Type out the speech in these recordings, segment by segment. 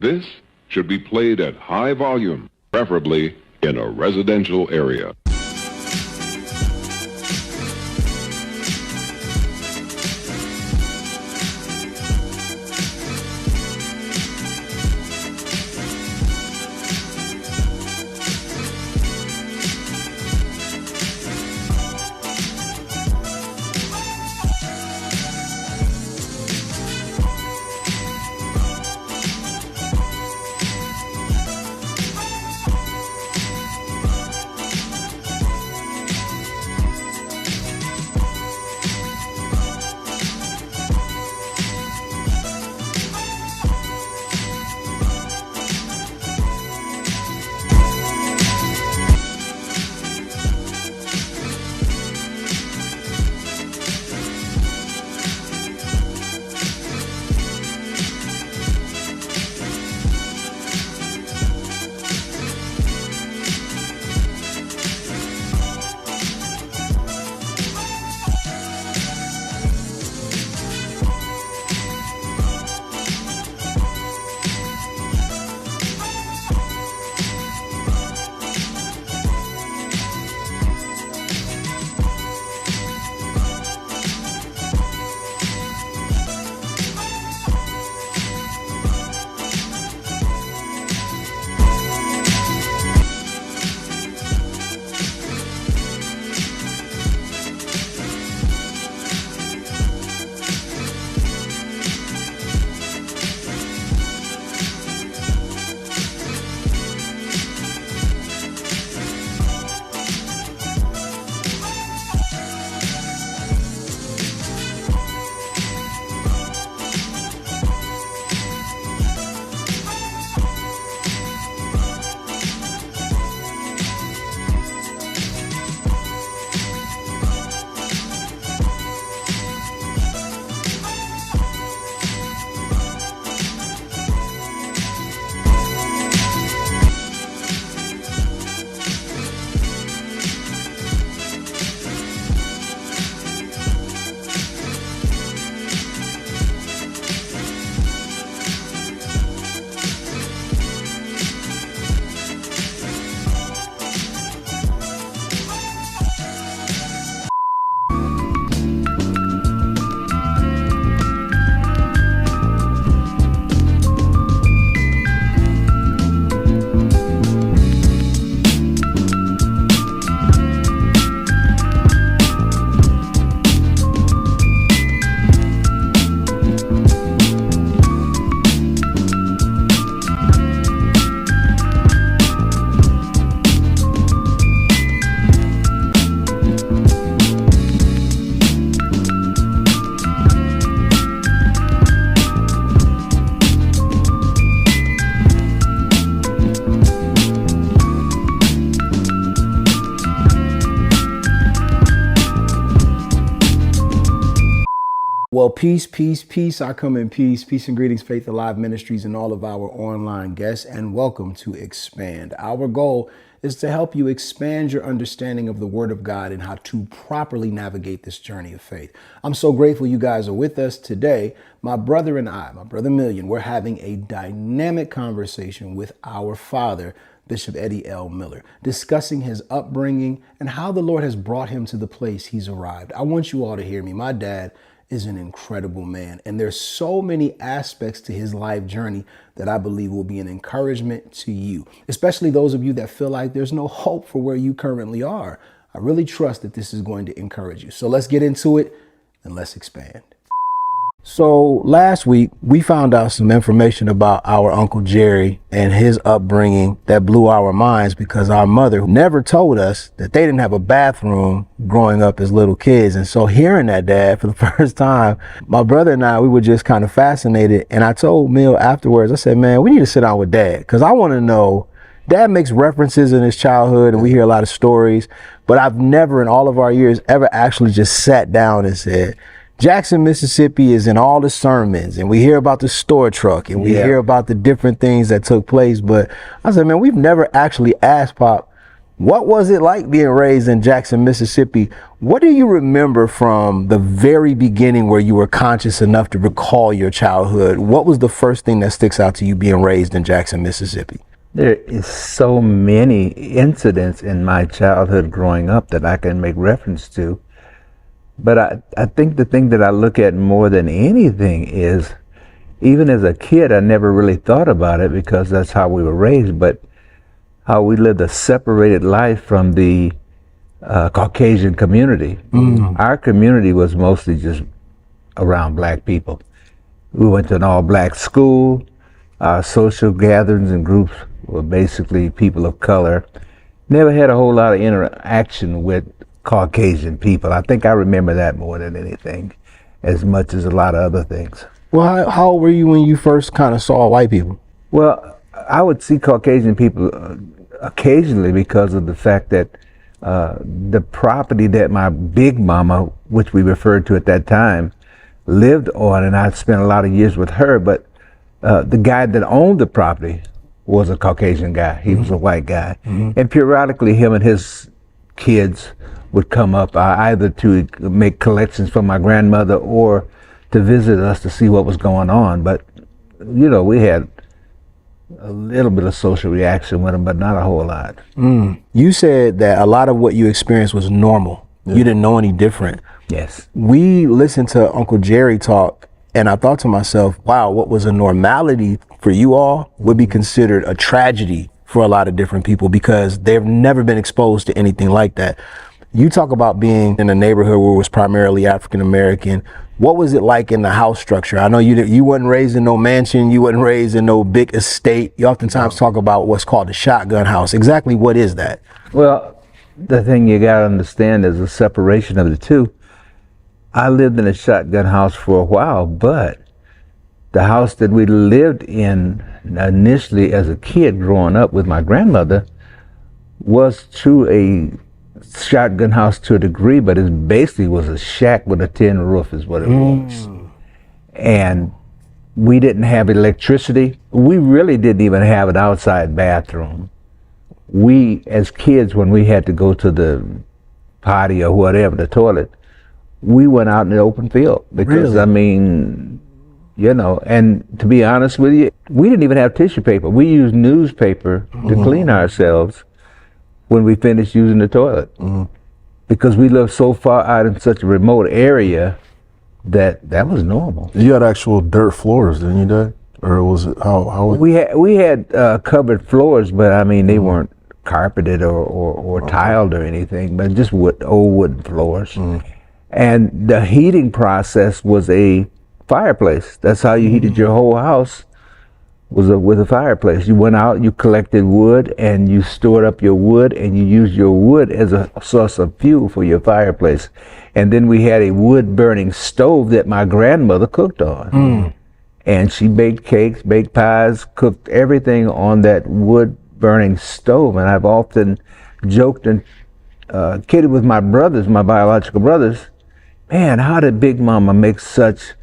This should be played at high volume, preferably in a residential area. Well, peace, peace, peace. I come in peace. Peace and greetings, Faith Alive Ministries, and all of our online guests, and welcome to Expand. Our goal is to help you expand your understanding of the Word of God and how to properly navigate this journey of faith. I'm so grateful you guys are with us today. My brother and I, my brother Million, we're having a dynamic conversation with our father, Bishop Eddie L. Miller, discussing his upbringing and how the Lord has brought him to the place he's arrived. I want you all to hear me. My dad is an incredible man, and there's so many aspects to his life journey that I believe will be an encouragement to you, especially those of you that feel like there's no hope for where you currently are. I really trust that this is going to encourage you. So let's get into it and let's expand. So last week, we found out some information about our Uncle Jerry and his upbringing that blew our minds, because our mother never told us that they didn't have a bathroom growing up as little kids. And so hearing that, Dad, for the first time, my brother and I, we were just kind of fascinated. And I told Mill afterwards, I said, man, we need to sit down with Dad, because I want to know. Dad makes references in his childhood and we hear a lot of stories, but I've never in all of our years ever actually just sat down and said, Jackson, Mississippi is in all the sermons, and we hear about the store truck, and we hear about the different things that took place. But I said, man, we've never actually asked Pop, What was it like being raised in Jackson, Mississippi? What do you remember from the very beginning where you were conscious enough to recall your childhood? What was the first thing that sticks out to you being raised in Jackson, Mississippi? There is so many incidents in my childhood growing up that I can make reference to. But I think the thing that I look at more than anything is, even as a kid, I never really thought about it because that's how we were raised, but how we lived a separated life from the Caucasian community. Our community was mostly just around black people. We went to an all-black school. Our social gatherings and groups were basically people of color. Never had a whole lot of interaction with Caucasian people. I think I remember that more than anything, as much as a lot of other things. Well, how old were you when you first kind of saw white people? Well, I would see Caucasian people occasionally because of the fact that the property that my big mama, which we referred to at that time, lived on, and I spent a lot of years with her, but the guy that owned the property was a Caucasian guy. He was a white guy. And periodically him and his kids would come up either to make collections from my grandmother or to visit us to see what was going on. But, you know, we had a little bit of social reaction with them, but not a whole lot. You said that a lot of what you experienced was normal. You didn't know any different. Yes. We listened to Uncle Jerry talk, and I thought to myself, wow, what was a normality for you all would be considered a tragedy for a lot of different people because they've never been exposed to anything like that. You talk about being in a neighborhood where it was primarily African American. What was it like in the house structure? I know you wasn't raised in no mansion, you wasn't raised in no big estate. You oftentimes talk about what's called the shotgun house. Exactly what is that? Well, the thing you gotta understand is the separation of the two. I lived in a shotgun house for a while, but the house that we lived in initially as a kid growing up with my grandmother was to a shotgun house to a degree, but it basically was a shack with a tin roof is what it was. And we didn't have electricity. We really didn't even have an outside bathroom. We, as kids, when we had to go to the potty or whatever, the toilet, we went out in the open field because, I mean, you know, and to be honest with you, we didn't even have tissue paper. We used newspaper to clean ourselves when we finished using the toilet because we lived so far out in such a remote area that was normal. You had actual dirt floors, didn't you, Dad? Or was it how? We had covered floors, but I mean they weren't carpeted or tiled or anything, but just old wooden floors. And the heating process was a fireplace. That's how you heated your whole house, was with a fireplace. You went out, you collected wood, and you stored up your wood, and you used your wood as a source of fuel for your fireplace. And then we had a wood-burning stove that my grandmother cooked on. And she baked cakes, baked pies, cooked everything on that wood-burning stove. And I've often joked and kidded with my brothers, my biological brothers, man, how did Big Mama make such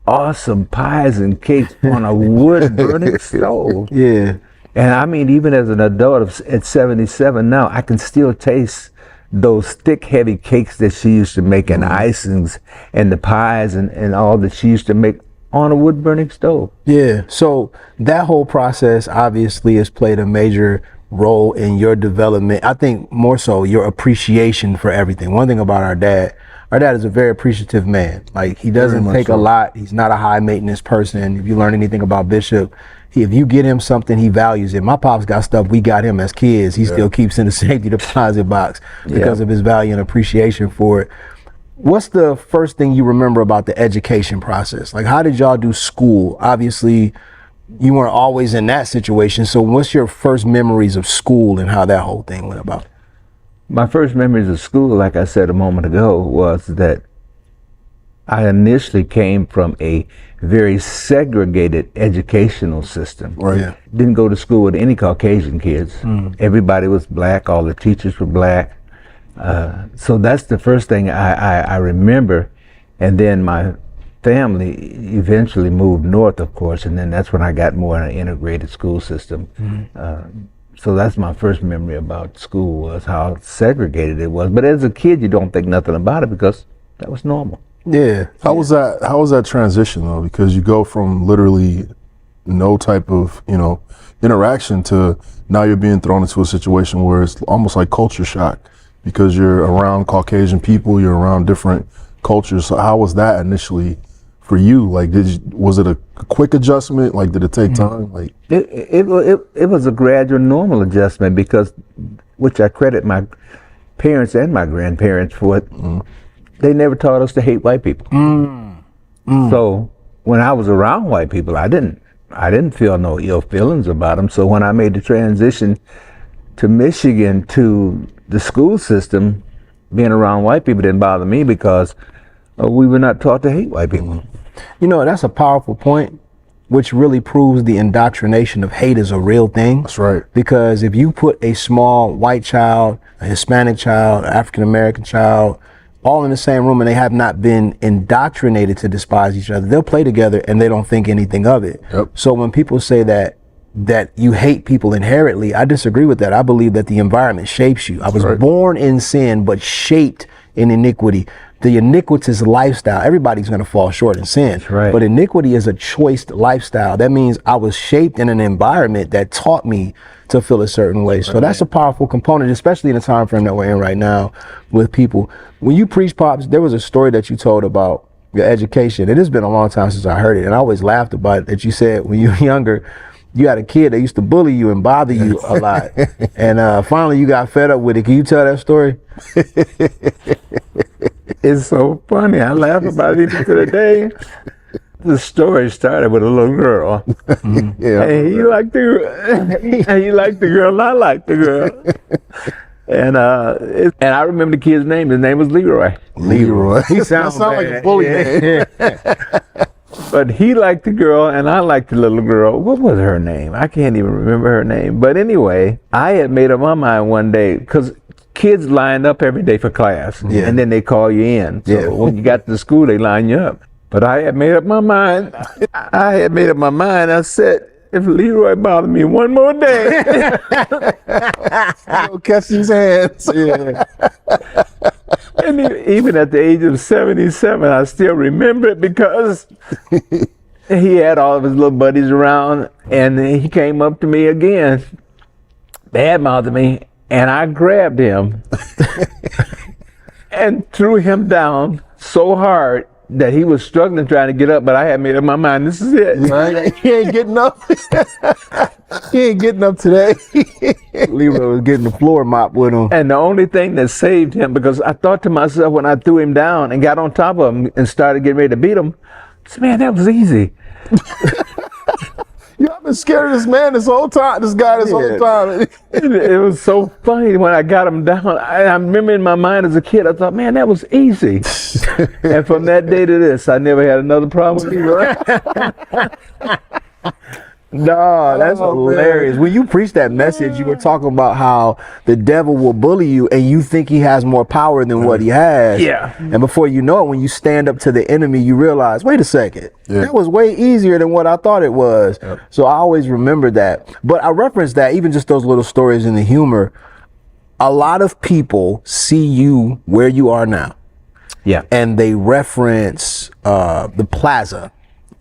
awesome pies and cakes on a wood-burning stove? Yeah. And I mean, even as an adult at 77 now, I can still taste those thick, heavy cakes that she used to make and icings and the pies and all that she used to make on a wood-burning stove. Yeah. So that whole process obviously has played a major role in your development. I think more so your appreciation for everything. One thing about our dad is a very appreciative man. Like, he doesn't take a lot. He's not a high maintenance person. If you learn anything about Bishop, if you get him something, he values it. My pops got stuff we got him as kids. He still keeps in the safety deposit box because of his value and appreciation for it. What's the first thing you remember about the education process? Like, how did y'all do school? Obviously, you weren't always in that situation. So what's your first memories of school and how that whole thing went about? My first memories of school, like I said a moment ago, was that I initially came from a very segregated educational system. Didn't go to school with any Caucasian kids. Everybody was black, all the teachers were black. So that's the first thing I remember. And then my family eventually moved north, of course, and then that's when I got more in an integrated school system. So that's my first memory about school, was how segregated it was. But as a kid, you don't think nothing about it because that was normal. Yeah. How was that transition though? Because you go from literally no type of, interaction to now you're being thrown into a situation where it's almost like culture shock because you're around Caucasian people, you're around different cultures. So how was that initially for you? Like, was it a quick adjustment? Like, did it take time? Like, It was a gradual, normal adjustment because, which I credit my parents and my grandparents for it. They never taught us to hate white people. So when I was around white people, I didn't feel no ill feelings about them. So when I made the transition to Michigan to the school system, being around white people didn't bother me because we were not taught to hate white people. That's a powerful point, which really proves the indoctrination of hate is a real thing. that's right. Because if you put a small white child, a Hispanic child, African-American child, all in the same room and they have not been indoctrinated to despise each other, they'll play together and they don't think anything of it. Yep. So when people say that you hate people inherently, I disagree with that. I believe that the environment shapes you. I was born in sin, but shaped in iniquity. The iniquitous lifestyle, everybody's going to fall short in sin. Right. But iniquity is a choiced lifestyle. That means I was shaped in an environment that taught me to feel a certain way. So that's a powerful component, especially in the time frame that we're in right now with people. When you preach, Pops, there was a story that you told about your education. It has been a long time since I heard it, and I always laughed about it, that you said when you were younger, you had a kid that used to bully you and bother you a lot. And finally you got fed up with it. Can you tell that story? It's so funny. I laugh about it even to the day. The story started with a little girl. And he liked the girl, and I liked the girl. And I remember the kid's name. His name was Leroy. Leroy. He sounds like a bully name. But he liked the girl, and I liked the little girl. What was her name? I can't even remember her name. But anyway, I had made up my mind one day, because kids line up every day for class, and then they call you in. So when you got to school, they line you up. But I had made up my mind. I said, if Leroy bothered me one more day, I'll catch his hands. And even at the age of 77, I still remember it because he had all of his little buddies around, and he came up to me again, badmouthed me, and I grabbed him and threw him down so hard that he was struggling trying to get up, but I had made up my mind, this is it. Right? He ain't getting up. He ain't getting up today. Leroy was getting the floor mop with him. And the only thing that saved him, because I thought to myself when I threw him down and got on top of him and started getting ready to beat him, I said, man, that was easy. I've been scared of this man this whole time. This guy this whole time. It was so funny when I got him down. I remember in my mind as a kid, I thought, man, that was easy. And from that day to this, I never had another problem with Leroy. No, that's hilarious. Man. When you preached that message, you were talking about how the devil will bully you and you think he has more power than what he has. Yeah. And before you know it, when you stand up to the enemy, you realize, wait a second, that was way easier than what I thought it was. Yep. So I always remember that. But I reference that, even just those little stories in the humor, a lot of people see you where you are now. Yeah. And they reference the plaza.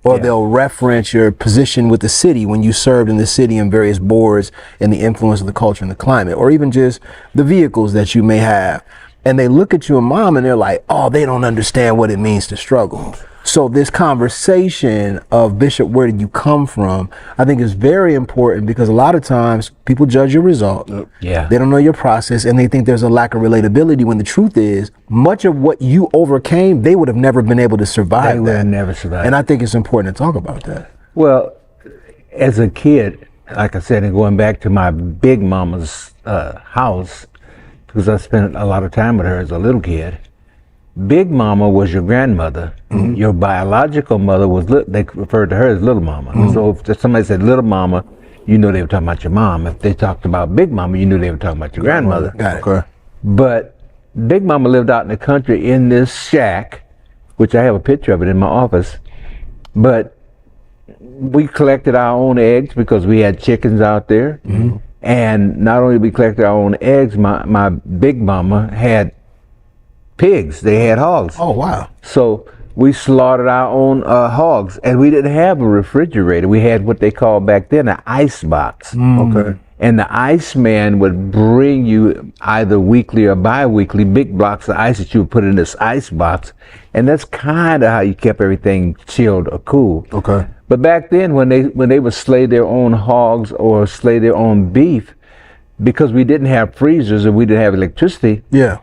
Or they'll reference your position with the city when you served in the city in various boards and the influence of the culture and the climate, or even just the vehicles that you may have. And they look at you and mom and they're like, oh, they don't understand what it means to struggle. So this conversation of, Bishop, where did you come from, I think is very important, because a lot of times people judge your result. Yeah. They don't know your process and they think there's a lack of relatability, when the truth is much of what you overcame, they would have never been able to survive. They would have never survived. And I think it's important to talk about that. Well, as a kid, like I said, and going back to my big mama's house, because I spent a lot of time with her as a little kid, Big Mama was your grandmother. Mm-hmm. Your biological mother was, they referred to her as Little Mama. Mm-hmm. So if somebody said Little Mama, you know they were talking about your mom. If they talked about Big Mama, you knew they were talking about your grandmother. Got it. Okay. But Big Mama lived out in the country in this shack, which I have a picture of it in my office. But we collected our own eggs because we had chickens out there. Mm-hmm. And not only we collected our own eggs, my big mama had pigs. They had hogs. Oh, wow. So we slaughtered our own hogs, and we didn't have a refrigerator. We had what they called back then an ice box. Okay. And the iceman would bring you either weekly or bi-weekly big blocks of ice that you would put in this ice box. And that's kind of how you kept everything chilled or cool. Okay. But back then, when they would slay their own hogs or slay their own beef, because we didn't have freezers and we didn't have electricity, Yeah.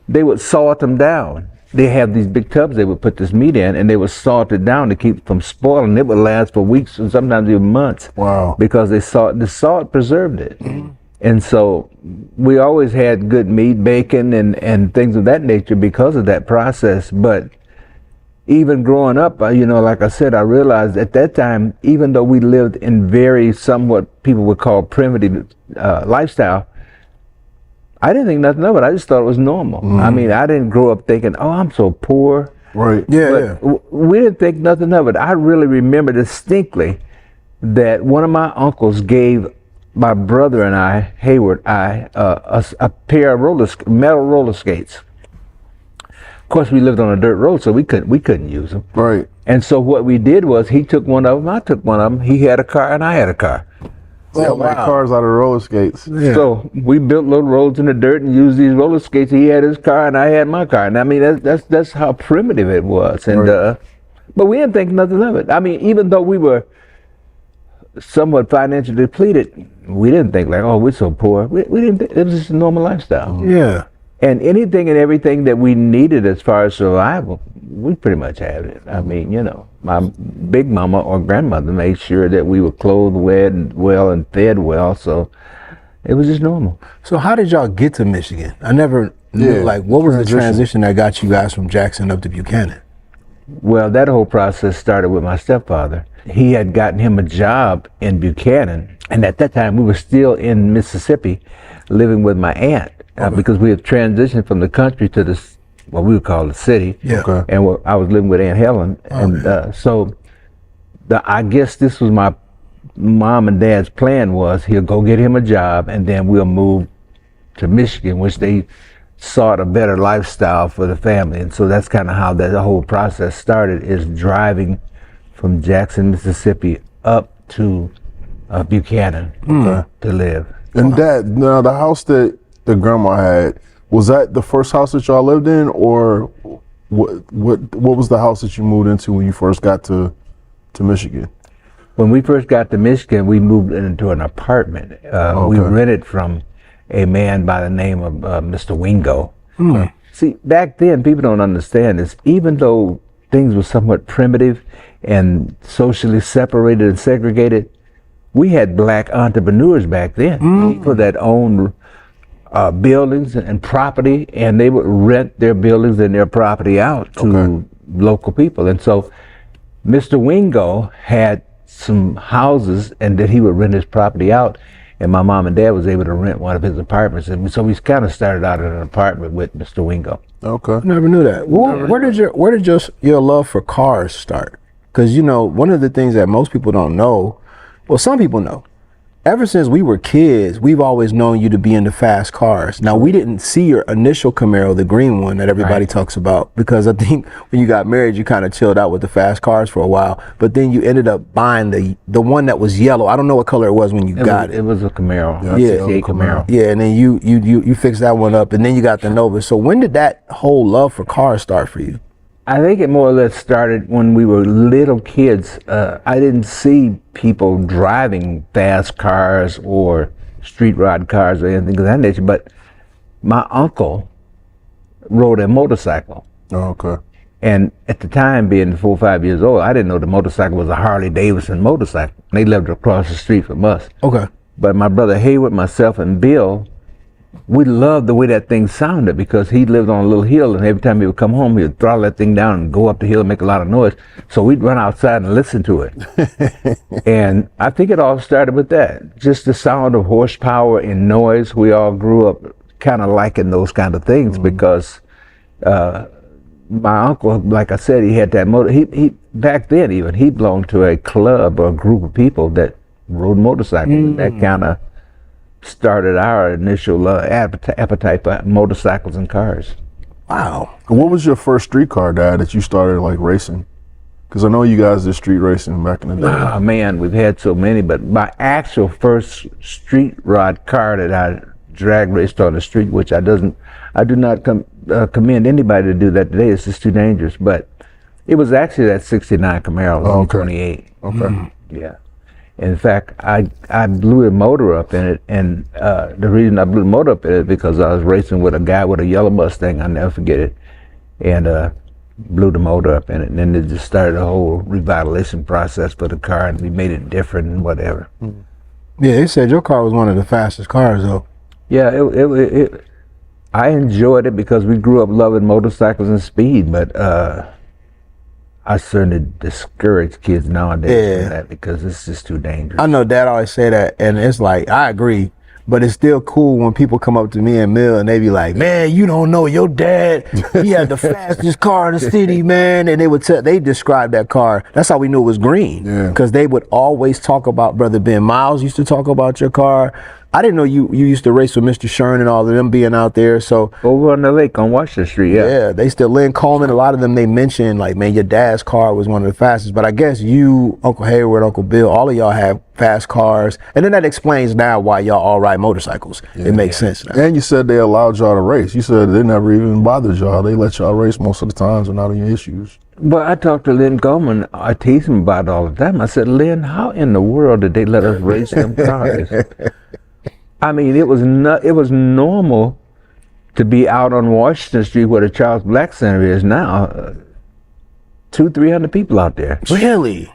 they would salt them down. They have these big tubs they would put this meat in, and they would salt it down to keep it from spoiling. It would last for weeks and sometimes even months. Wow. Because the salt preserved it. And so we always had good meat, bacon, and things of that nature because of that process. But even growing up, like I said, I realized at that time, even though we lived in very somewhat people would call primitive lifestyle, I didn't think nothing of it. I just thought it was normal. I mean, I didn't grow up thinking, oh, I'm so poor. Right. Yeah. We didn't think nothing of it. I really remember distinctly that one of my uncles gave my brother and I, Hayward, a pair of metal roller skates. Of course, we lived on a dirt road, so we couldn't use them. Right. And so what we did was he took one of them, I took one of them. He had a car and I had a car. Oh, wow. Cars out of roller skates. Yeah. So we built little roads in the dirt and used these roller skates. He had his car and I had my car. And I mean, that's how primitive it was. And Right. but we didn't think nothing of it. I mean, even though we were somewhat financially depleted, we didn't think like, oh, we're so poor. We didn't think, it was just a normal lifestyle. Yeah. And anything and everything that we needed as far as survival, we pretty much had it. I mean, my big mama or grandmother made sure that we were clothed well and fed well, so it was just normal. So how did y'all get to Michigan? I never knew, what was the transition that got you guys from Jackson up to Buchanan? Well, that whole process started with my stepfather. He had gotten him a job in Buchanan, and at that time we were still in Mississippi living with my aunt. Because we had transitioned from the country to this, what we would call the city. Yeah. Okay. And I was living with Aunt Helen. So I guess this was my mom and dad's plan was he'll go get him a job and then we'll move to Michigan, which they sought a better lifestyle for the family. And so that's kind of how that whole process started, is driving from Jackson, Mississippi up to Buchanan to live. And Dad, now the house that the grandma had, was that the first house that y'all lived in, or what was the house that you moved into when you first got to Michigan? When we first got to Michigan, we moved into an apartment. We rented from a man by the name of Mr. Wingo. See, back then, people don't understand this. Even though things were somewhat primitive and socially separated and segregated, we had black entrepreneurs back then. People that owned buildings and property, and they would rent their buildings and their property out to local people. And so Mr. Wingo had some houses and that he would rent his property out, and my mom and dad was able to rent one of his apartments. And so we kind of started out in an apartment with Mr. Wingo. Okay. Never knew that. Where did your love for cars start? Because one of the things that most people don't know, well, some people know, ever since we were kids, we've always known you to be into fast cars. Now, we didn't see your initial Camaro, the green one that everybody talks about, because I think when you got married, you kind of chilled out with the fast cars for a while. But then you ended up buying the one that was yellow. I don't know what color it was when you got it. It was a Camaro. Yeah. 68 Camaro. Yeah, and then you fixed that one up, and then you got the Nova. So when did that whole love for cars start for you? I think it more or less started when we were little kids. I didn't see people driving fast cars or street rod cars or anything of that nature, but my uncle rode a motorcycle. Oh, okay. And at the time, being 4 or 5 years old, I didn't know the motorcycle was a Harley Davidson motorcycle. They lived across the street from us. Okay. But my brother Hayward, myself, and Bill, we loved the way that thing sounded because he lived on a little hill, and every time he would come home, he would throttle that thing down and go up the hill and make a lot of noise. So we'd run outside and listen to it. And I think it all started with that. Just the sound of horsepower and noise. We all grew up kind of liking those kind of things because my uncle, like I said, he had that motor. He back then even, he belonged to a club or a group of people that rode motorcycles. And that kind of started our initial appetite for motorcycles and cars. Wow. What was your first street car, Dad, that you started like racing? Because I know you guys did street racing back in the day. Oh man, we've had so many, but my actual first street rod car that I drag raced on the street, which I do not commend anybody to do that today. It's just too dangerous. But it was actually that '69 Camaro, 128. Okay. Yeah. In fact, I blew the motor up in it, and the reason I blew the motor up in it is because I was racing with a guy with a yellow Mustang. I'll never forget it, and blew the motor up in it, and then it just started a whole revitalization process for the car, and we made it different and whatever. Yeah, they said your car was one of the fastest cars, though. Yeah, I enjoyed it because we grew up loving motorcycles and speed, but I certainly discourage kids nowadays from that because it's just too dangerous. I know Dad always say that, and it's like, I agree, but it's still cool when people come up to me and Mill and they be like, man, you don't know your dad, he had the fastest car in the city, man. And they described that car. That's how we knew it was green. Because they would always talk about, Brother Ben Miles used to talk about your car. I didn't know you used to race with Mr. Shern and all of them being out there. So over on the lake on Washington Street, yeah, they still, Lynn Coleman, a lot of them, they mentioned like, man, your dad's car was one of the fastest. But I guess you, Uncle Hayward, Uncle Bill, all of y'all have fast cars. And then that explains now why y'all all ride motorcycles. It makes sense now. And you said they allowed y'all to race. You said they never even bothered y'all. They let y'all race most of the times without any issues. But I talked to Lynn Coleman. I tease him about it all the time. I said, Lynn, how in the world did they let us race them cars? I mean, it was normal to be out on Washington Street where the Charles Black Center is now. 200-300 people out there. Really?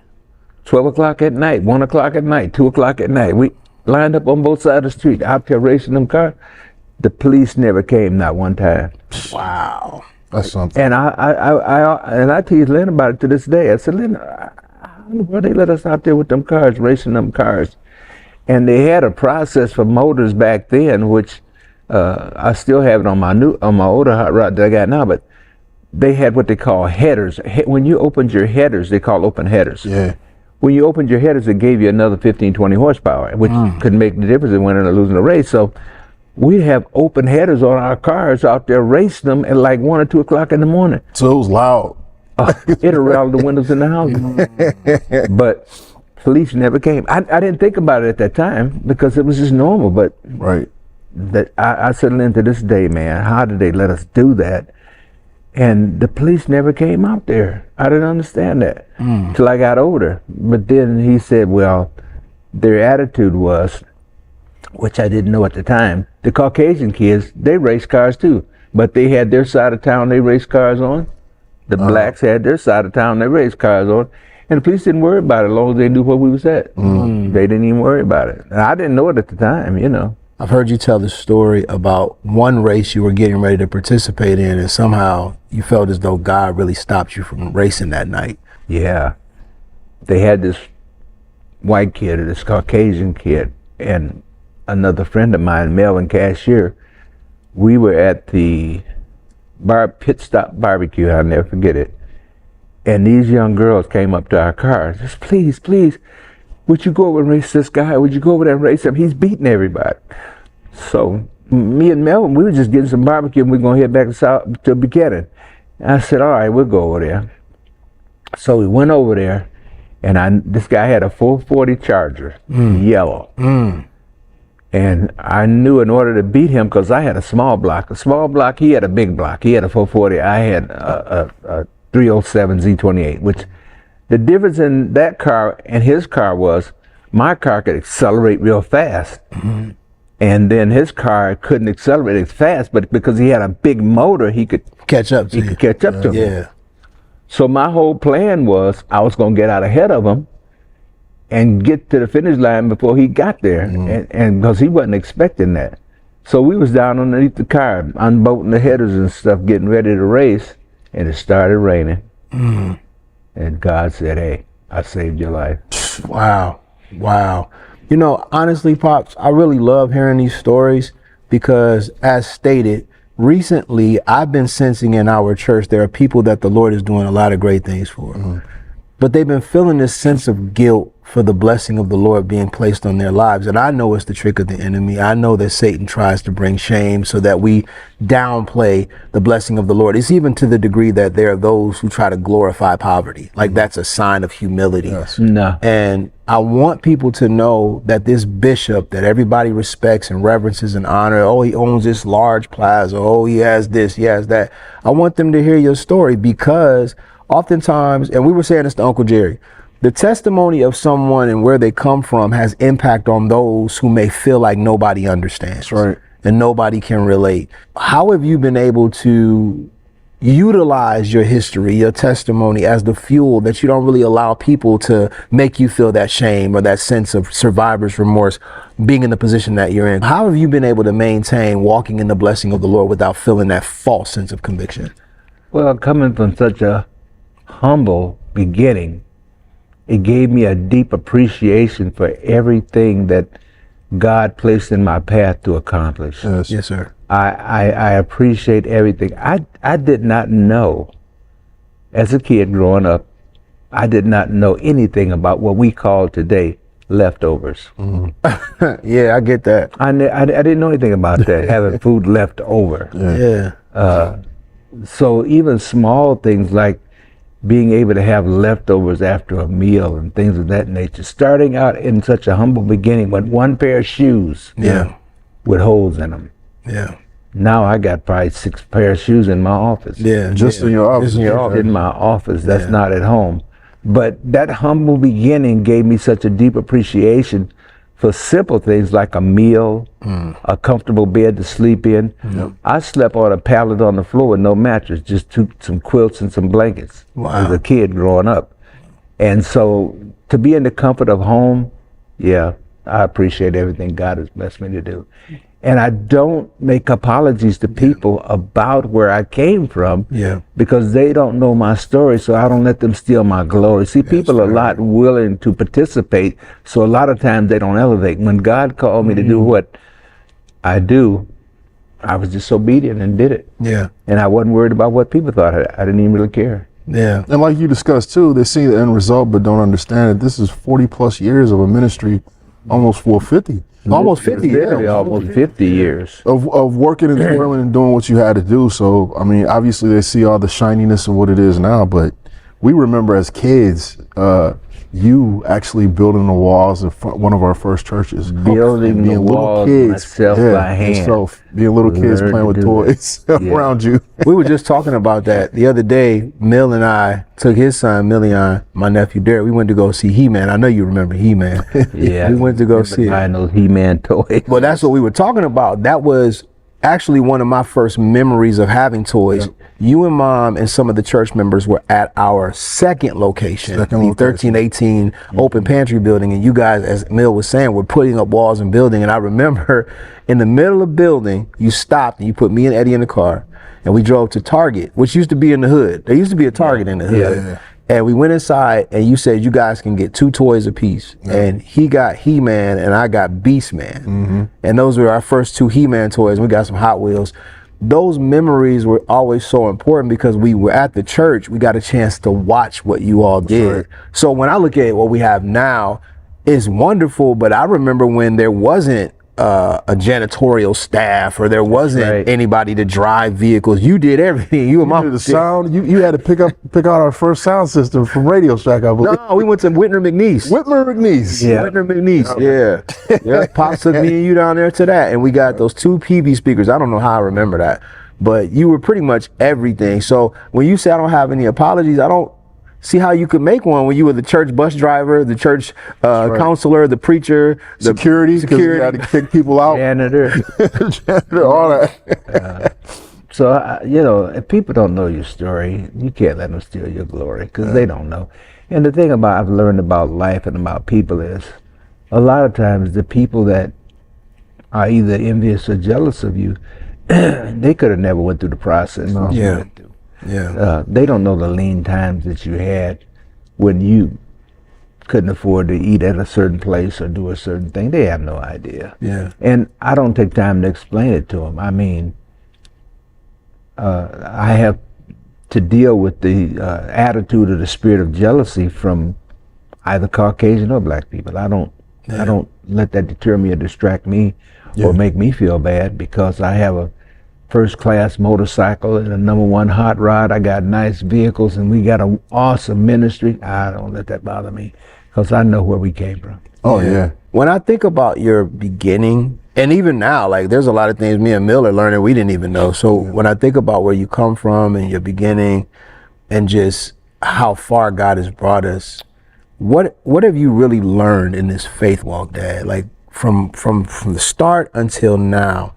12 o'clock at night, 1 o'clock at night, 2 o'clock at night. We lined up on both sides of the street, out there racing them cars. The police never came, not one time. Wow. That's something. And I tease Lynn about it to this day. I said, Lynn, how in the world they let us out there with them cars, racing them cars? And they had a process for motors back then, which I still have it on my older hot rod that I got now, but they had what they call headers. When you opened your headers, they call open headers. Yeah. When you opened your headers, it gave you another 15, 20 horsepower, which could make the difference in winning or losing the race. So we'd have open headers on our cars out there racing them at like 1 or 2 o'clock in the morning. So it was loud. It rattled the windows in the house. But police never came. I didn't think about it at that time because it was just normal. But Right. that I said, Lynn, to this day, man, how did they let us do that? And the police never came out there. I didn't understand that till I got older. But then he said, well, their attitude was, which I didn't know at the time, the Caucasian kids, they race cars too, but they had their side of town they raced cars on. The blacks had their side of town they raced cars on. And the police didn't worry about it as long as they knew where we was at. They didn't even worry about it. And I didn't know it at the time, you know. I've heard you tell the story about one race you were getting ready to participate in, and somehow you felt as though God really stopped you from racing that night. Yeah. They had this white kid, or this Caucasian kid, and another friend of mine, Melvin Cashier. We were at the pit stop barbecue, I'll never forget it. And these young girls came up to our car, just please, would you go over and race this guy? Would you go over there and race him? He's beating everybody. So me and Melvin, we were just getting some barbecue and we were going to head back to Buchanan. And I said, all right, we'll go over there. So we went over there, and this guy had a 440 Charger, yellow. And I knew in order to beat him, because I had a small block, he had a big block. He had a 440, I had a 307 Z28, which the difference in that car and his car was my car could accelerate real fast. And then his car couldn't accelerate as fast, but because he had a big motor, he could Catch up to you. could catch up to him. Yeah. So my whole plan was I was going to get out ahead of him and get to the finish line before he got there, and because he wasn't expecting that. So we was down underneath the car, unbolting the headers and stuff, getting ready to race, and it started raining. And God said, hey, I saved your life. Wow. You know, honestly, Pops, I really love hearing these stories because, as stated, recently I've been sensing in our church there are people that the Lord is doing a lot of great things for. But they've been feeling this sense of guilt for the blessing of the Lord being placed on their lives. And I know it's the trick of the enemy. I know that Satan tries to bring shame so that we downplay the blessing of the Lord. It's even to the degree that there are those who try to glorify poverty. Like that's a sign of humility. Yes. No. And I want people to know that this bishop that everybody respects and reverences and honor, oh, he owns this large plaza, oh, he has this, he has that. I want them to hear your story, because oftentimes, and we were saying this to Uncle Jerry, the testimony of someone and where they come from has impact on those who may feel like nobody understands. That's right. And nobody can relate. How have you been able to utilize your history, your testimony as the fuel that you don't really allow people to make you feel that shame or that sense of survivor's remorse being in the position that you're in? How have you been able to maintain walking in the blessing of the Lord without feeling that false sense of conviction? Well, coming from such a humble beginning, it gave me a deep appreciation for everything that God placed in my path to accomplish. Yes. Yes, sir. I appreciate everything. I did not know, as a kid growing up, I did not know anything about what we call today leftovers. Yeah, I get that. I didn't know anything about that, having food left over. Yeah. So even small things like being able to have leftovers after a meal and things of that nature, starting out in such a humble beginning with one pair of shoes Yeah. with holes in them. Yeah. Now I got probably 6 pair of shoes in my office. Yeah. Just in your office. Just in your office. In my office, that's Yeah. not at home. But that humble beginning gave me such a deep appreciation for simple things like a meal, a comfortable bed to sleep in. I slept on a pallet on the floor with no mattress, just some quilts and some blankets as a kid growing up. And so to be in the comfort of home, yeah, I appreciate everything God has blessed me to do. And I don't make apologies to people about where I came from, because they don't know my story, so I don't let them steal my glory. See, people are a lot willing to participate, so a lot of times they don't elevate. When God called me to do what I do, I was just obedient and did it. Yeah. And I wasn't worried about what people thought. I didn't even really care. Yeah. And like you discussed too, they see the end result but don't understand it. This is 40 plus years of a ministry, almost 450. Almost 50 Literally years. almost 50 years. Of working and toiling and doing what you had to do. So, I mean, obviously they see all the shininess of what it is now, but we remember as kids, you actually building the walls of one of our first churches. Building And the walls myself by hand. Yourself, being little kids Learn playing to with do toys around you. We were just talking about that the other day. Mill and I took his son, Million, my nephew Derek. We went to go see He-Man. I know you remember He-Man. Yeah. We went to go see it. Buying those He-Man toys. Well, that's what we were talking about. That was actually one of my first memories of having toys. You and Mom and some of the church members were at our second location, the 1318 open pantry building, and you guys, as Mill was saying, were putting up walls and building. And I remember in the middle of building, you stopped and you put me and Eddie in the car, and we drove to Target, which used to be in the hood. There used to be a Target in the hood. And we went inside, and you said you guys can get 2 toys apiece. And he got He-Man, and I got Beastman. And those were our first 2 He-Man toys. We got some Hot Wheels. Those memories were always so important because we were at the church. We got a chance to watch what you all did. So when I look at what we have now, it's wonderful. But I remember when there wasn't a janitorial staff, or there wasn't anybody to drive vehicles. You did everything. You and Mom did the sound. You had to pick out our first sound system from Radio Shack, I believe. No, we went to Whitner McNeese. Whitmer McNeese. Whitner McNeese. Yeah. Pops took me and you down there to that, and we got those 2 PV speakers. I don't know how I remember that, but you were pretty much everything. So when you say I don't have any apologies, I don't see how you could make one when you were the church bus driver, the church counselor, the preacher, the security, because you had to kick people out. Janitor. Janitor, all that. So, you know, if people don't know your story, you can't let them steal your glory, because they don't know. And the thing I've learned about life and about people is, a lot of times the people that are either envious or jealous of you, they could have never went through the process that you went through. They don't know the lean times that you had when you couldn't afford to eat at a certain place or do a certain thing. They have no idea. And I don't take time to explain it to them. I mean, I have to deal with the attitude of the spirit of jealousy from either Caucasian or black people. I don't let that deter me or distract me or make me feel bad because I have a first class motorcycle and a #1 hot rod. I got nice vehicles and we got an awesome ministry. I don't let that bother me because I know where we came from. Oh yeah. When I think about your beginning, and even now, like there's a lot of things me and Mill are learning we didn't even know. So when I think about where you come from and your beginning and just how far God has brought us, what have you really learned in this faith walk, Dad? Like from the start until now,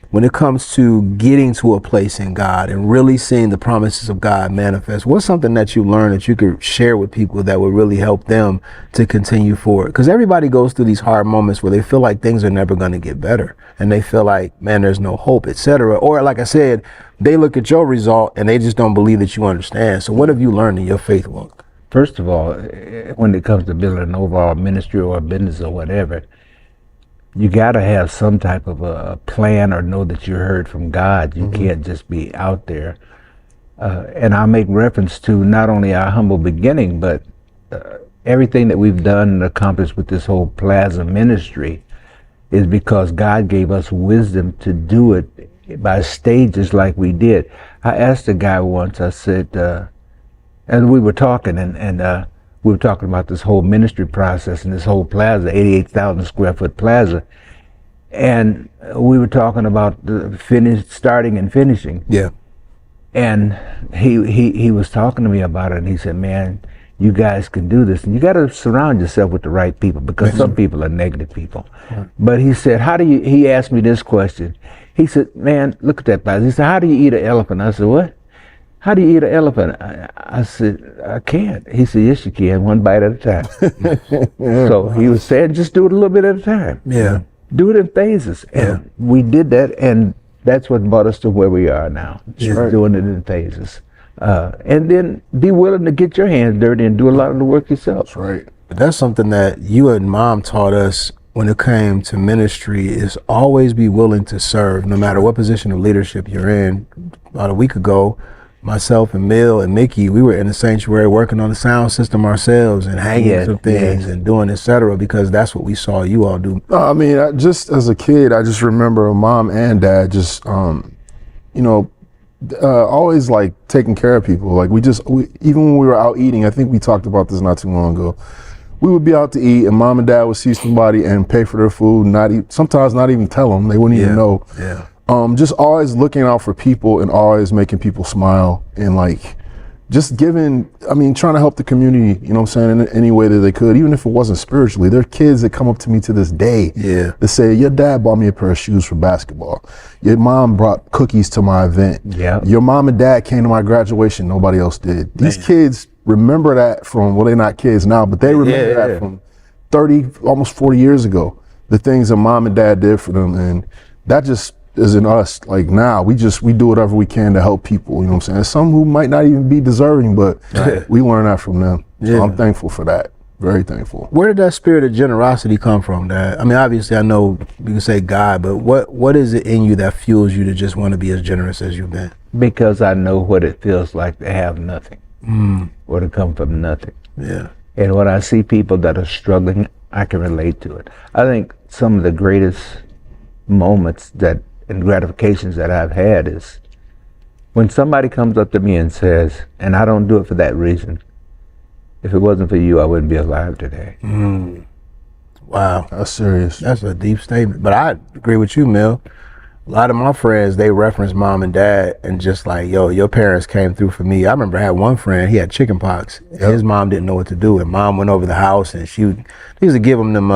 when it comes to getting to a place in God and really seeing the promises of God manifest, what's something that you learned that you could share with people that would really help them to continue forward? Because everybody goes through these hard moments where they feel like things are never going to get better and they feel like, man, there's no hope, etc. Or like I said, they look at your result and they just don't believe that you understand. So what have you learned in your faith walk? First of all, when it comes to building an overall ministry or a business or whatever, you got to have some type of a plan or know that you're heard from God. You can't just be out there. And I'll make reference to not only our humble beginning, but everything that we've done and accomplished with this whole plaza ministry is because God gave us wisdom to do it by stages like we did. I asked a guy once, I said, and we were talking and we were talking about this whole ministry process and this whole plaza, 88,000 square foot plaza. And we were talking about the starting and finishing. Yeah. And he was talking to me about it and he said, man, you guys can do this. And you got to surround yourself with the right people because some people are negative people. Right. But he said, he asked me this question. He said, man, look at that plaza. He said, how do you eat an elephant? I said, what? How do you eat an elephant? I said, I can't. He said, yes, you can, one bite at a time. So he was saying, just do it a little bit at a time. Yeah. Do it in phases. And we did that, and that's what brought us to where we are now, just doing it in phases. And then be willing to get your hands dirty and do a lot of the work yourself. That's right. That's something that you and Mom taught us when it came to ministry, is always be willing to serve, no matter what position of leadership you're in. About a week ago, myself and Mill and Mickey, we were in the sanctuary working on the sound system ourselves and hanging some things and doing etc. because that's what we saw you all do. I mean, just as a kid, I just remember Mom and Dad just, always like taking care of people. Like even when we were out eating, I think we talked about this not too long ago. We would be out to eat and Mom and Dad would see somebody and pay for their food, sometimes not even tell them, they wouldn't even know. Yeah. Just always looking out for people and always making people smile and like just trying to help the community, you know what I'm saying, in any way that they could, even if it wasn't spiritually. There are kids that come up to me to this day that say, your dad bought me a pair of shoes for basketball. Your mom brought cookies to my event. Yeah. Your mom and dad came to my graduation. Nobody else did. These kids remember that from, well, they're not kids now, but they remember that from 30, almost 40 years ago, the things that Mom and Dad did for them. And that just is in us. Like now, we do whatever we can to help people, you know what I'm saying? Some who might not even be deserving, but we learn that from them. So I'm thankful for that. Very thankful. Where did that spirit of generosity come from, Dad? I mean, obviously I know you can say God, but what is it in you that fuels you to just want to be as generous as you've been? Because I know what it feels like to have nothing or to come from nothing. Yeah. And when I see people that are struggling, I can relate to it. I think some of the greatest moments and gratifications that I've had is when somebody comes up to me and says, and I don't do it for that reason, if it wasn't for you, I wouldn't be alive today. Wow. That's serious. That's a deep statement. But I agree with you, Mill. A lot of my friends, they reference Mom and Dad and just like, yo, your parents came through for me. I remember I had one friend, he had chicken pox. His mom didn't know what to do, and Mom went over the house and she used to give him them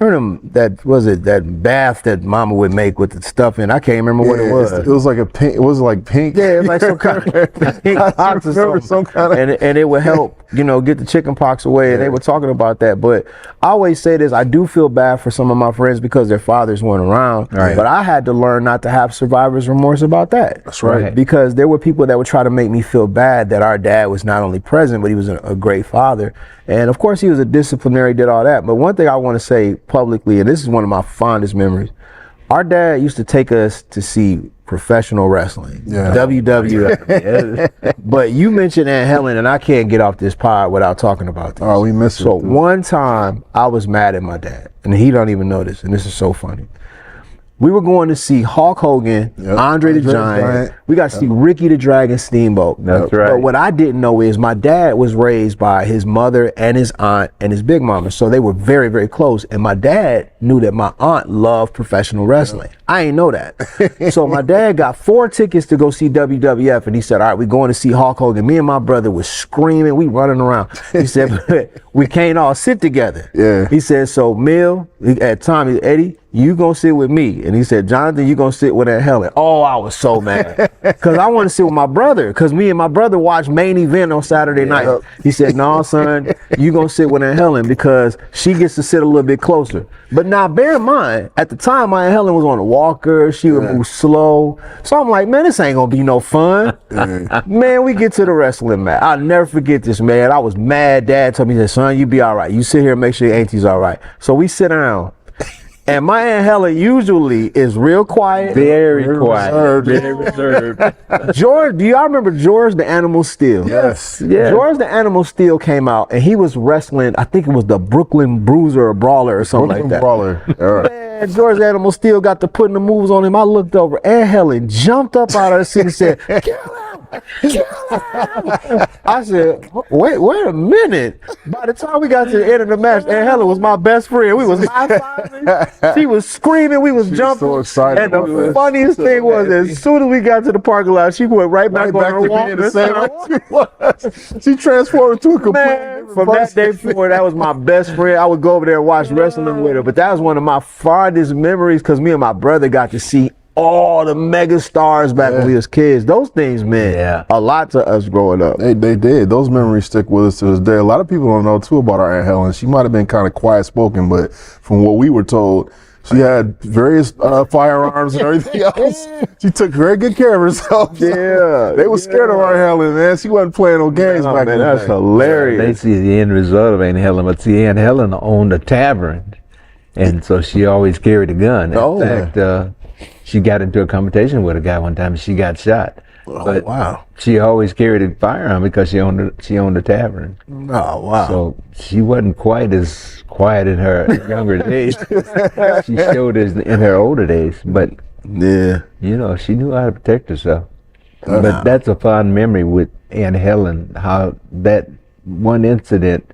that bath that Mama would make with the stuff in. I can't remember what it was. It was like a pink. It was like pink. Yeah, it was like some kind of pink pox or something. And it would help, get the chicken pox away. And they were talking about that. But I always say this: I do feel bad for some of my friends because their fathers weren't around. Right. But I had to learn not to have survivor's remorse about that. That's right. Because there were people that would try to make me feel bad that our dad was not only present, but he was a great father. And of course, he was a disciplinary, did all that. But one thing I want to say publicly, and this is one of my fondest memories, Our dad used to take us to see professional wrestling, Yeah. WWF. But you mentioned Aunt Helen, and I can't get off this pod without talking about this. Oh, we miss it. So one time, I was mad at my dad, and he don't even know this, and this is so funny. We were going to see Hulk Hogan, Andre the Giant. We got to see Ricky the Dragon Steamboat. That's right. But what I didn't know is my dad was raised by his mother and his aunt and his big mama. So they were very, very close. And my dad knew that my aunt loved professional wrestling. I ain't know that. So my dad got 4 tickets to go see WWF. And he said, all right, we're going to see Hulk Hogan. Me and my brother was screaming. We running around. He said, we can't all sit together. Yeah. He said, so Mill, at Tommy, Eddie, you gonna sit with me. And he said, Jonathan, you gonna sit with Aunt Helen. Oh, I was so mad. Cause I want to sit with my brother. Cause me and my brother watched Main Event on Saturday night. He said, no, son, you gonna sit with Aunt Helen because she gets to sit a little bit closer. But now bear in mind, at the time, my Aunt Helen was on a walker. She would move slow. So I'm like, man, this ain't gonna be no fun. Man, we get to the wrestling match. I'll never forget this, man. I was mad. Dad told me, he said, son, you be all right. You sit here and make sure your auntie's all right. So we sit down. And my Aunt Helen usually is real quiet. Very quiet. Reserved. Very reserved. George, do y'all remember George the Animal Steel? Yes. Yeah. George the Animal Steel came out and he was wrestling, I think it was the Brooklyn Bruiser or Brawler or something like that. Brawler. Man, George the Animal Steel got to putting the moves on him. I looked over, Aunt Helen jumped up out of the seat and said, kill him! Kill him! I said, wait a minute. By the time we got to the end of the match, Aunt Helen was my best friend. We was high-fiving. She was screaming. We was jumping. So excited. And the funniest thing was, as soon as we got to the parking lot, she went right back on her walk. She transformed into a completely Man, different from that person. day forward, that was my best friend. I would go over there and watch wrestling with her. But that was one of my fondest memories because me and my brother got to see all the mega stars back when we was kids. Those things meant a lot to us growing up. They did. Those memories stick with us to this day. A lot of people don't know too about our Aunt Helen. She might have been kind of quiet spoken, but from what we were told, she had various firearms and everything else. She took very good care of herself. Yeah. They were scared of our Helen, man. She wasn't playing no games back then. That's hilarious. They see the end result of Aunt Helen, but see, Aunt Helen owned a tavern, and so she always carried a gun. In fact, she got into a confrontation with a guy one time and she got shot. But wow. She always carried a firearm because she owned a tavern. Oh, wow. So she wasn't quite as quiet in her younger days. She showed it in her older days, but you know, she knew how to protect herself. But that's a fond memory with Aunt Helen, how that one incident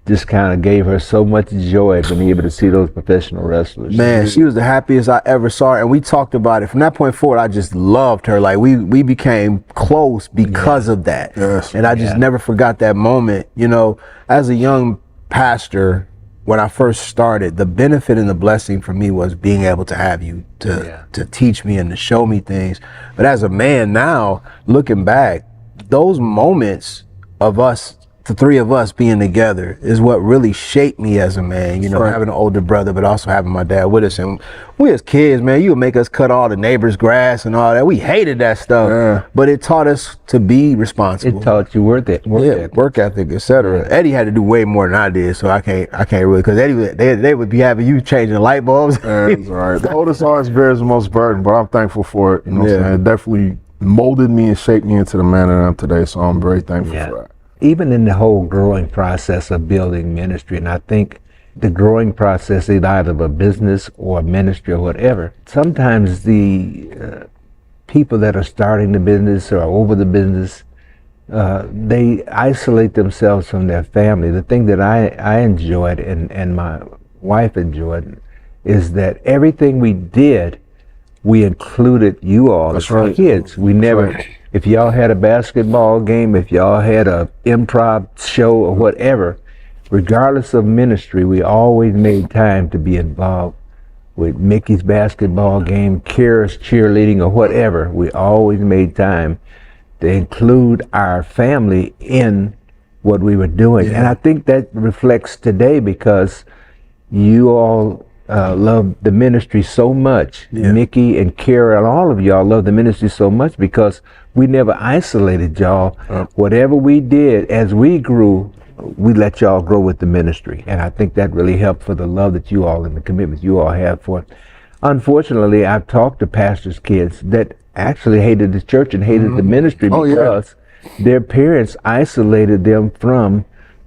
just kind of gave her so much joy to be able to see those professional wrestlers. Man, she was the happiest I ever saw her, and we talked about it. From that point forward, I just loved her. Like, we became close because of that. Yes. And I just never forgot that moment. You know, as a young pastor, when I first started, the benefit and the blessing for me was being able to have you to teach me and to show me things. But as a man now, looking back, those moments of us, the three of us being together, is what really shaped me as a man, you know, having an older brother, but also having my dad with us. And we as kids, man, you would make us cut all the neighbor's grass and all that. We hated that stuff, but it taught us to be responsible. It taught you work ethic, etc. Eddie had to do way more than I did, so I can't really, because Eddie, they would be having you changing light bulbs. That's right. The oldest always bears the most burden, but I'm thankful for it. You know what I'm saying? It definitely molded me and shaped me into the man that I am today, so I'm very thankful for that. Even in the whole growing process of building ministry, and I think the growing process is either of a business or a ministry or whatever, sometimes the people that are starting the business or over the business, they isolate themselves from their family. The thing that I enjoyed and my wife enjoyed is that everything we did, we included you all as kids. We never... If y'all had a basketball game, if y'all had a improv show or whatever, regardless of ministry, we always made time to be involved with Mickey's basketball game, Kira's cheerleading or whatever. We always made time to include our family in what we were doing. And I think that reflects today because you all love the ministry so much. Mickey and Kara and all of y'all love the ministry so much because we never isolated y'all. Whatever we did as we grew, we let y'all grow with the ministry. And I think that really helped for the love that you all and the commitment you all have for it. unfortunately, I've talked to pastors' kids that actually hated the church and hated the ministry because their parents isolated them from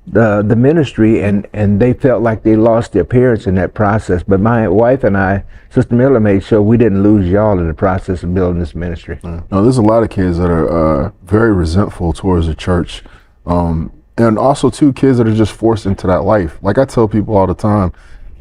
the ministry, and they felt like they lost their parents in that process. But my wife and I, Sister Miller, made sure we didn't lose y'all in the process of building this ministry. No, there's a lot of kids that are very resentful towards the church, and also too kids that are just forced into that life. Like I tell people all the time,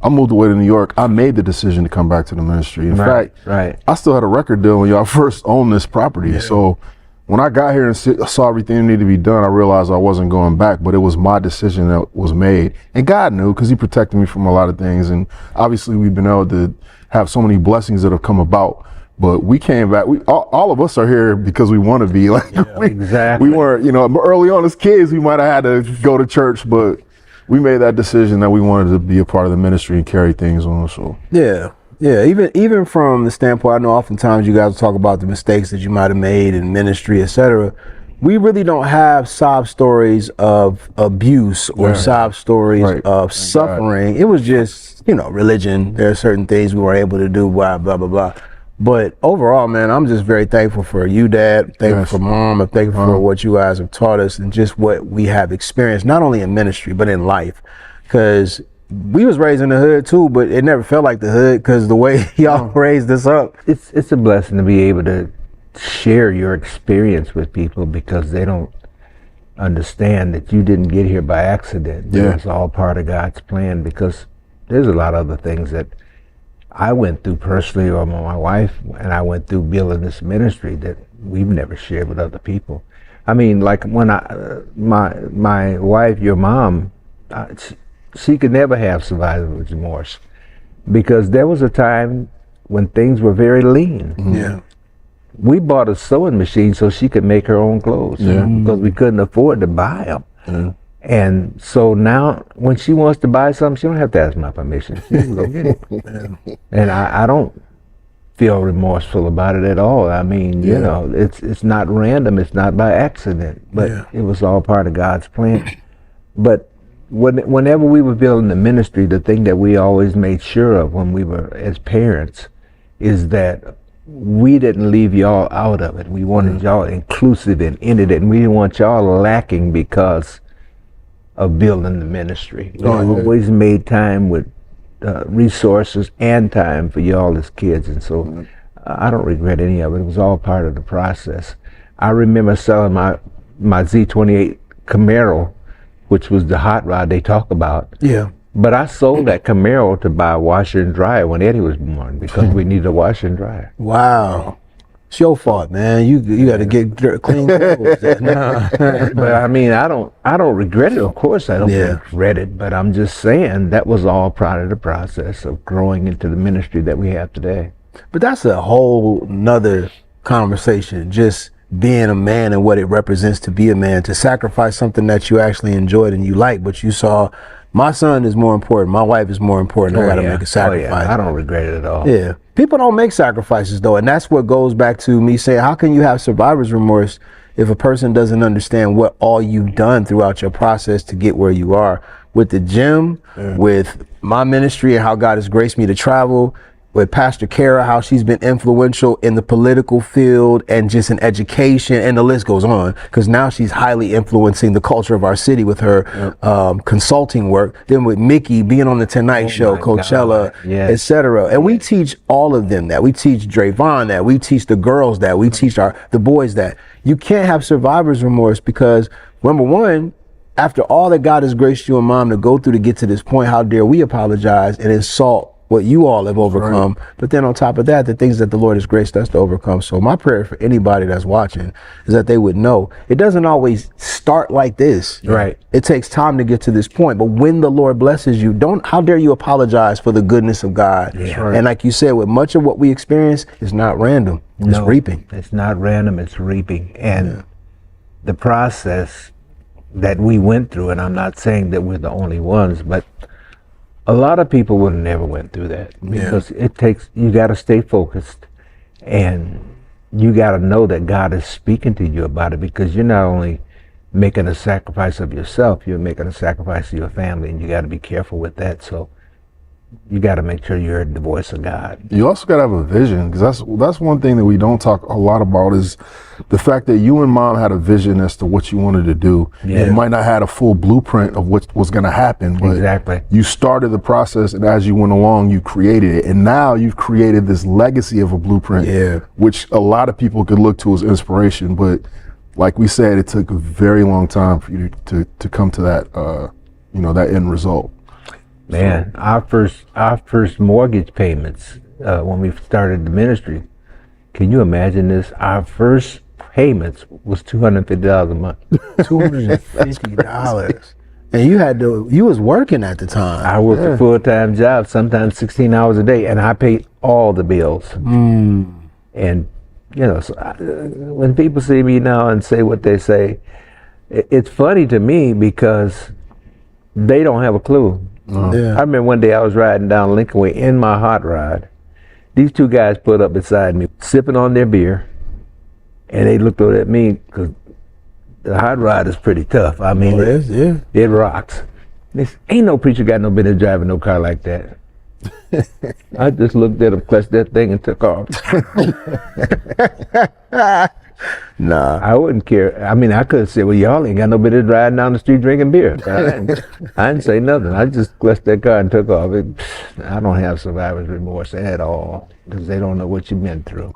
I moved away to New York. I made the decision to come back to the ministry. In fact, I still had a record deal when y'all first owned this property. So when I got here and saw everything that needed to be done, I realized I wasn't going back, but it was my decision that was made. And God knew, because he protected me from a lot of things. And obviously we've been able to have so many blessings that have come about. But we came back. All of us are here because we want to be. Like exactly. We weren't, early on as kids, we might have had to go to church, but we made that decision that we wanted to be a part of the ministry and carry things on. So yeah. Even from the standpoint, I know oftentimes you guys talk about the mistakes that you might have made in ministry, etc. We really don't have sob stories of abuse or sob stories of suffering. It was just, religion. There are certain things we weren't able to do, blah, blah, blah, blah. But overall, man, I'm just very thankful for you, Dad. Thankful for Mom. I'm thankful for what you guys have taught us and just what we have experienced, not only in ministry, but in life. Because we was raised in the hood too, but it never felt like the hood because the way y'all raised us up. It's a blessing to be able to share your experience with people because they don't understand that you didn't get here by accident. Yeah. It's all part of God's plan, because there's a lot of other things that I went through personally, or my wife and I went through building this ministry that we've never shared with other people. I mean, like when my wife, your mom, she could never have survivor's remorse, because there was a time when things were very lean. Yeah. We bought a sewing machine so she could make her own clothes because we couldn't afford to buy them. And so now when she wants to buy something, she don't have to ask my permission. She can go get it. And I don't feel remorseful about it at all. I mean, it's not random, it's not by accident, but it was all part of God's plan. But whenever we were building the ministry, the thing that we always made sure of when we were as parents is that we didn't leave y'all out of it. We wanted y'all inclusive and in it, and we didn't want y'all lacking because of building the ministry. We always made time with resources and time for y'all as kids, and so I don't regret any of it. It was all part of the process. I remember selling my Z28 Camaro, which was the hot rod they talk about. Yeah. But I sold that Camaro to buy a washer and dryer when Eddie was born, because we needed a washer and dryer. Wow. It's your fault, man. You got to get clean clothes. But I mean, I don't regret it. Of course, I don't regret it. But I'm just saying that was all part of the process of growing into the ministry that we have today. But that's a whole nother conversation. Just being a man and what it represents to be a man, to sacrifice something that you actually enjoyed and you like, but you saw, my son is more important, my wife is more important, I gotta make a sacrifice. I don't regret it at all. Yeah. People don't make sacrifices though, and that's what goes back to me saying, how can you have survivor's remorse if a person doesn't understand what all you've done throughout your process to get where you are? With the gym, with my ministry and how God has graced me to travel, with Pastor Kara, how she's been influential in the political field and just in education, and the list goes on, because now she's highly influencing the culture of our city with her consulting work. Then with Mickey being on the Tonight Show, Coachella, etc. And we teach all of them that. We teach Drayvon that. We teach the girls that. We teach the boys that. You can't have survivor's remorse because, number one, after all that God has graced you and Mom to go through to get to this point, how dare we apologize and insult what you all have overcome. But then on top of that, the things that the Lord has graced us to overcome. So my prayer for anybody that's watching is that they would know it doesn't always start like this. It takes time to get to this point. But when the Lord blesses you, how dare you apologize for the goodness of God. And like you said, with much of what we experience is not random. It's reaping. It's not random, it's reaping. And the process that we went through, and I'm not saying that we're the only ones, but a lot of people would have never went through that, because you got to stay focused, and you got to know that God is speaking to you about it, because you're not only making a sacrifice of yourself, you're making a sacrifice of your family, and you got to be careful with that. So you got to make sure you heard the voice of God. You also got to have a vision, because that's one thing that we don't talk a lot about, is the fact that you and mom had a vision as to what you wanted to do. Yeah. You might not have had a full blueprint of what was going to happen, but Exactly. you started the process, and as you went along, you created it. And now you've created this legacy of a blueprint, which a lot of people could look to as inspiration. But like we said, it took a very long time for you to come to that, that end result. Man, our first mortgage payments when we started the ministry. Can you imagine this? Our first payments was $250 a month. $250. And you was working at the time. I worked a full-time job, sometimes 16 hours a day, and I paid all the bills. And so when people see me now and say what they say, it's funny to me because they don't have a clue. I remember one day I was riding down Lincoln Way in my hot rod. These two guys put up beside me, sipping on their beer, and they looked over at me because the hot rod is pretty tough. I mean, it rocks. They said, ain't no preacher got no business driving no car like that. I just looked at him, clutched that thing, and took off. Nah. I wouldn't care. I mean, I could say, well, y'all ain't got no business driving down the street drinking beer. I didn't say nothing. I just clutched that car and took off. I don't have survivor's remorse at all because they don't know what you've been through.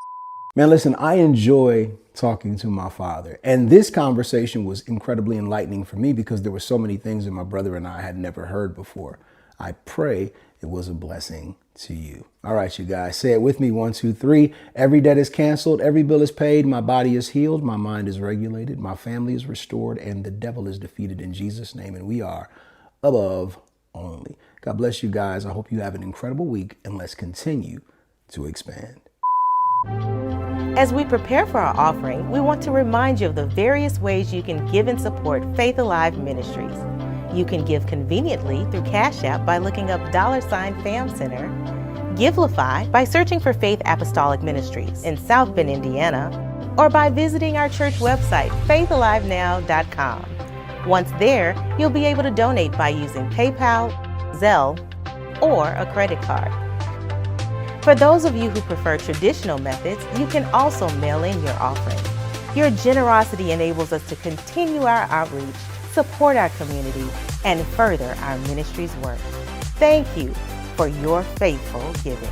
Man, listen, I enjoy talking to my father. And this conversation was incredibly enlightening for me because there were so many things that my brother and I had never heard before. I pray it was a blessing to you. All right, you guys, say it with me. 1, 2, 3. Every debt is canceled. Every bill is paid. My body is healed. My mind is regulated. My family is restored. And the devil is defeated in Jesus' name. And we are above only. God bless you guys. I hope you have an incredible week. And let's continue to expand. As we prepare for our offering, we want to remind you of the various ways you can give and support Faith Alive Ministries. You can give conveniently through Cash App by looking up $Fam Center, Givelify by searching for Faith Apostolic Ministries in South Bend, Indiana, or by visiting our church website, faithalivenow.com. Once there, you'll be able to donate by using PayPal, Zelle, or a credit card. For those of you who prefer traditional methods, you can also mail in your offering. Your generosity enables us to continue our outreach, support our community, and further our ministry's work. Thank you for your faithful giving.